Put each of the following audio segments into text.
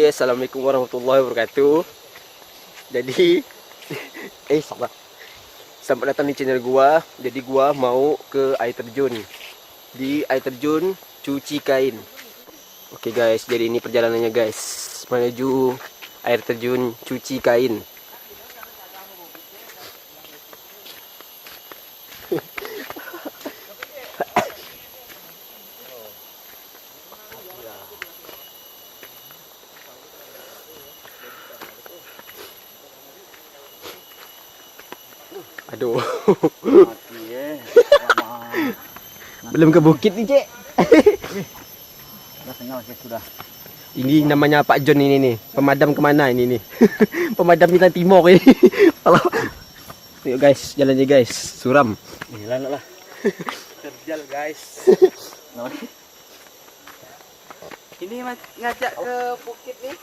Assalamualaikum warahmatullahi wabarakatuh. Jadi sabar. Selamat datang di channel gua. Jadi gua mau ke air terjun. Di air terjun cuci kain. Oke guys, jadi ini perjalanannya guys, menuju air terjun cuci kain. Aduh. Belum ke bukit nih, Cek. Sudah. Ini namanya Pak John ini nih. Pemadam kemana ini nih? Pemadam bintang timur ini. Kalau yuk guys, jalannya guys. Suram. Jalan lah. Terjal guys. Ini ngajak ke bukit nih.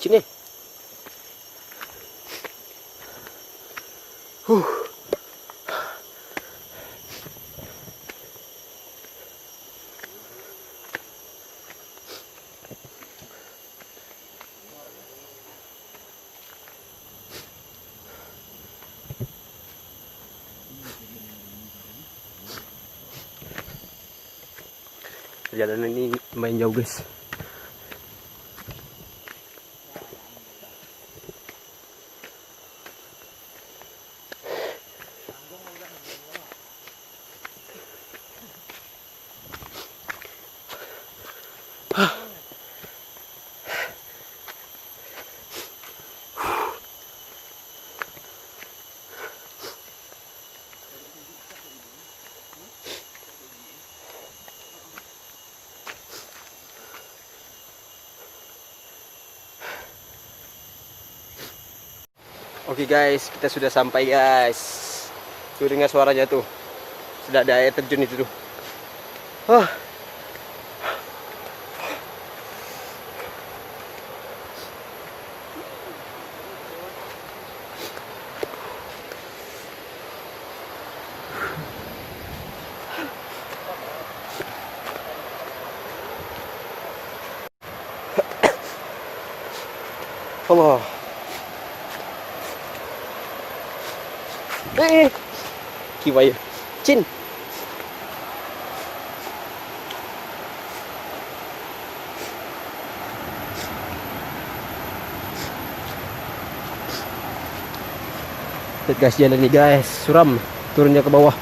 Sini. Perjalanan ini lumayan jauh guys. Oke guys, kita sudah sampai guys. Tuh dengar suaranya tuh. Sudah ada air terjun itu tuh. Allah. Kiwaya. Cin. Lihat guys, jalan nih guys, suram. Turunnya ke bawah.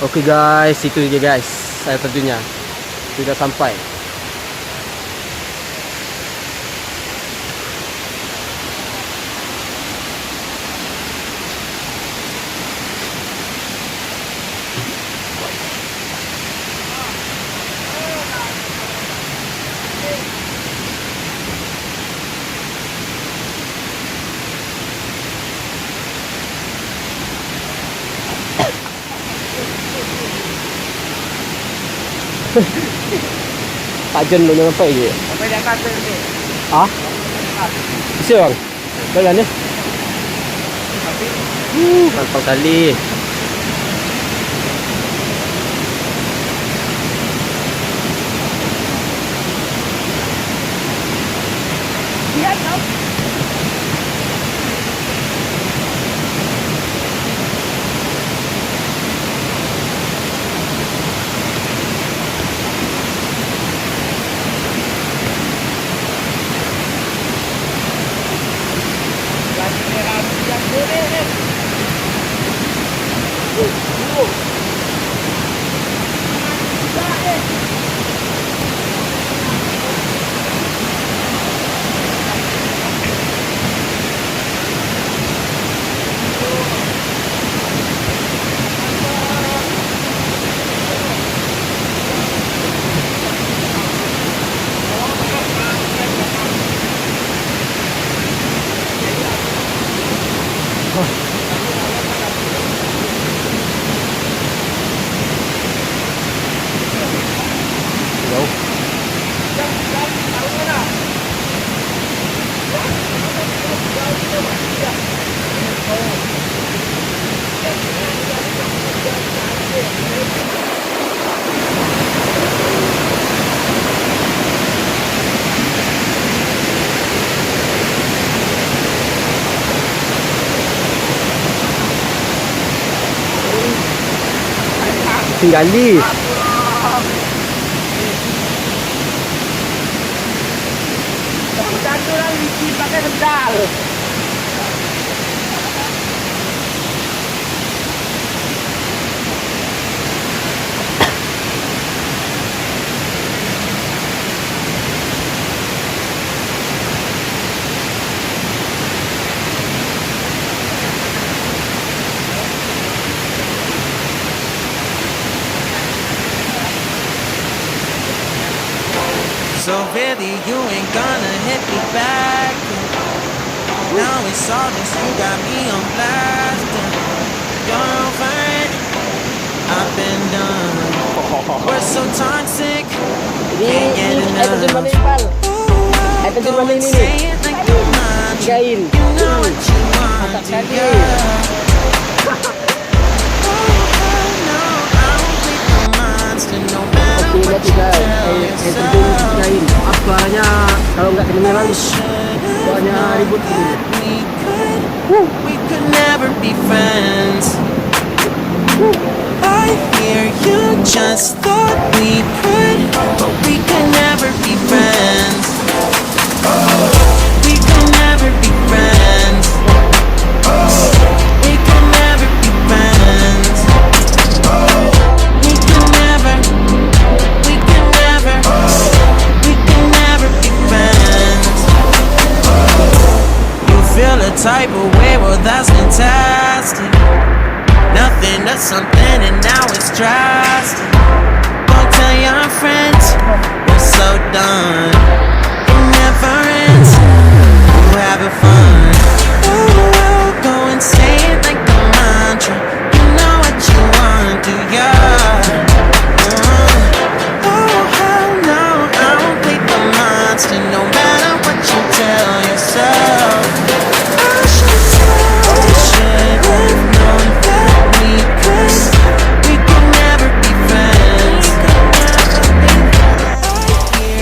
Oke guys, itu dia guys, saya terjunnya sudah sampai. Pak John belum sampai je. Sampai dah kata ni. Ah? Bisa bang? Jalan ni. Mantap kali. Lihat tau. Tinggali. Satu orang Riszky pakai sendal. So really you ain't gonna hit me back. Now it's all this, you got me on blast. You're fine, I've been done. We're so toxic, can't get enough. Air terjun mana ini ni? Say it like you want to. Kain. You know what you want to, yeah. Okey, nanti guys, air terjun kain. Maaf suaranya kalau nggak kedengaran, suaranya ribut ini. We could never be friends. I hear you just thought we could, but we could never be friends. We could never be friends. We could never be friends. We could never. We could never. We could never be friends. You feel a type of way, well that's fantastic. Nothing to something and now it's drastic. Don't tell your friends we're so done. It never ends. We're having fun. Oh, go and say it like a mantra. You know what you want, do ya? Oh, hell no, I won't play the monster. No matter what you tell yourself. I should have known that we could never be friends.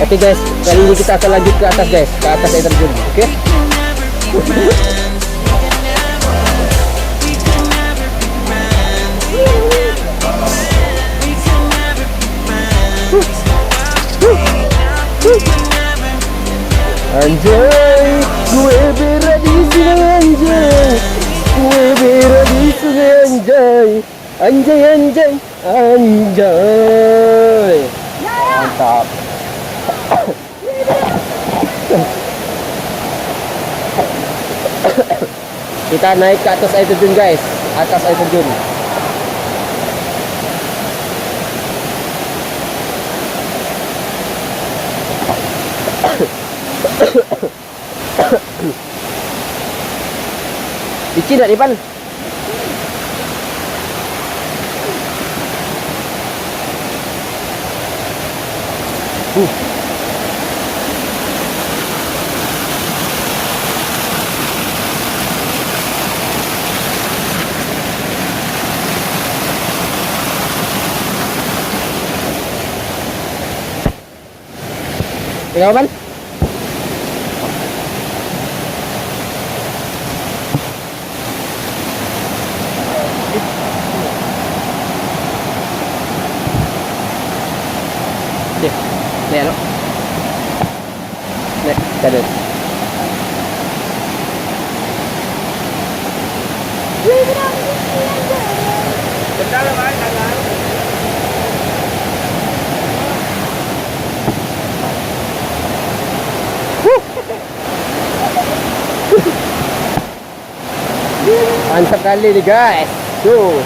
Okey guys, kali ini kita akan lanjut ke atas guys, ke atas air terjun. Okey. We could never be friends. We could never be friends. We could never. Anjay, gue berada di sini anjay. Gue berada di sini anjay. Anjay, anjay, anjay. Mantap. Kita naik ke atas air terjun guys. Atas air terjun. Licin tak Ipan? Tengok Ipan? Nè nó. Nè, trả được. Mantap kali nih guys. Tuh.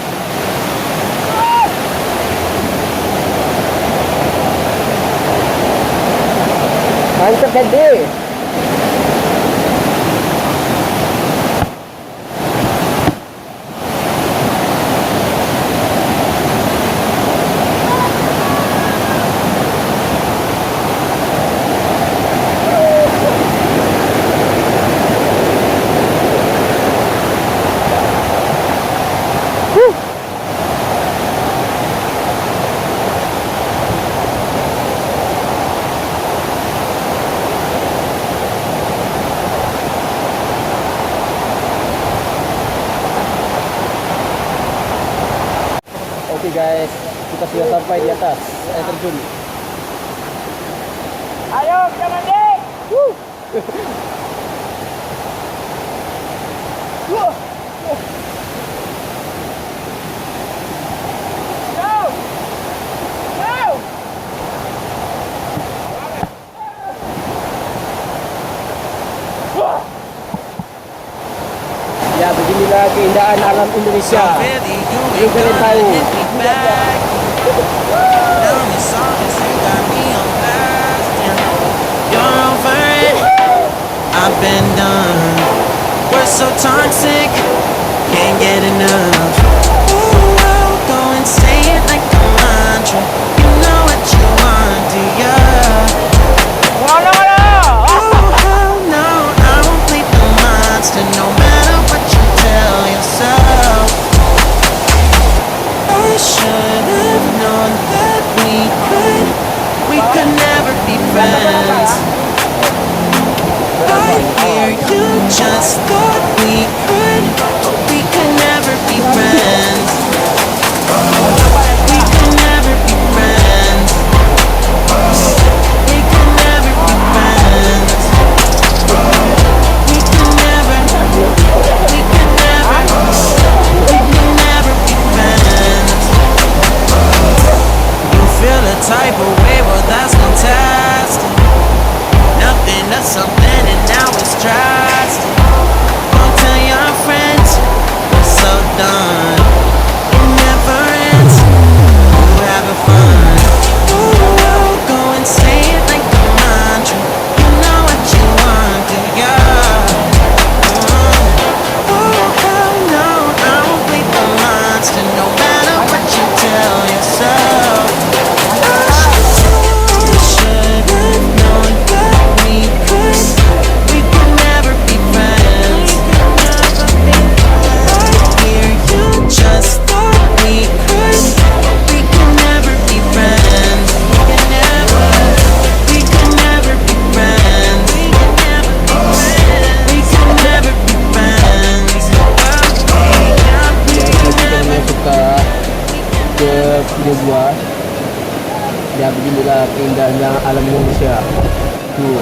Mantap gede. Oke guys, kita sudah sampai di atas air terjun. Ayo kita mandi. Ya beginilah keindahan alam Indonesia. Belum kalian tahu. I've been done. We're so toxic, can't get enough. Ooh, I'll go and say it like a mantra. You know what you want, do ya? Oh, hell no, I won't play the monster, no matter what you tell yourself. I should have known that we could never be friends. I hear you just thought we could, but we could never be friends. We could never be friends. We could never be friends. We could never, we could never, we could never be friends. You feel a type of way, well that's fantastic. Nothing to something and now it's drastic. Don't tell your friends we're so done. It never ends. We're having fun. Ooh, I'll go and say it like a mantra. You know what you want, do ya? Oh, hell no, I won't play the monster, no matter what you tell yourself. I should have known that we could never be friends. I hear you just thought we could never be friends. We could never be friends. We could never be friends. Kita masuk ke video gua. Ya beginilah keindahan alam Indonesia. Tuh.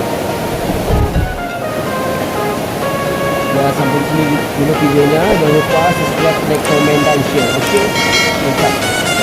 Ya sampai sini dulu videonya. Jangan lupa subscribe, like, komen dan share. Okey. Mantap.